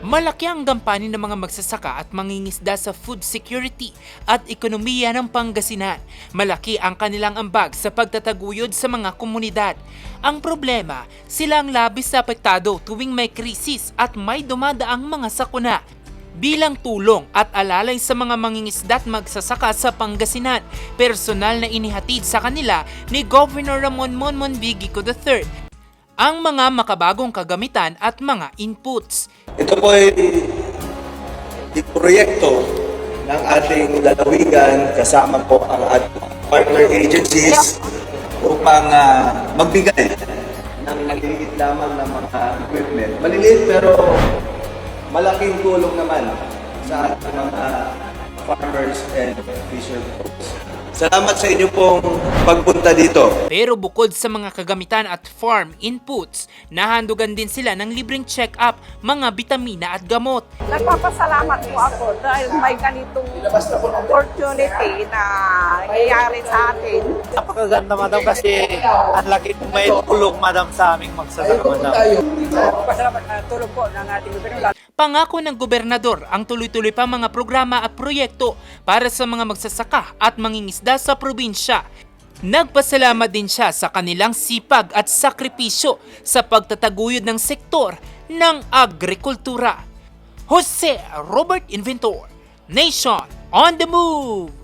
Malaki ang gampanin ng mga magsasaka at mangingisda sa food security at ekonomiya ng Pangasinan. Malaki ang kanilang ambag sa pagtataguyod sa mga komunidad. Ang problema, sila ang labis na apektado tuwing may krisis at may dumadaang mga sakuna. Bilang tulong at alalay sa mga mangingisda at magsasaka sa Pangasinan, personal na inihatid sa kanila ni Governor Ramon Monmonvigico III ang mga makabagong kagamitan at mga inputs. Ito po ay proyekto ng ating lalawigan kasama po ang ating partner agencies upang magbigay ng maliliit lamang ng mga equipment. Maliliit pero malaking tulong naman sa ating mga farmers and fisher folks. Salamat sa inyo pong pagpunta dito. Pero bukod sa mga kagamitan at farm inputs, nahandugan din sila ng libreng check-up, mga bitamina at gamot. Nagpapasalamat po ako dahil may ganitong opportunity na nangyayari sa atin. Napakaganda, madam, kasi ang laki po may tulong, madam, sa aming magsasaka, madam. Pasalamat na tulong po ng ating gobernador. Pangako ng gobernador ang tuloy-tuloy pa mga programa at proyekto para sa mga magsasaka at mangingisda sa probinsya. Nagpasalamat din siya sa kanilang sipag at sakripisyo sa pagtataguyod ng sektor ng agrikultura. Jose Robert Inventor, Nation on the Move!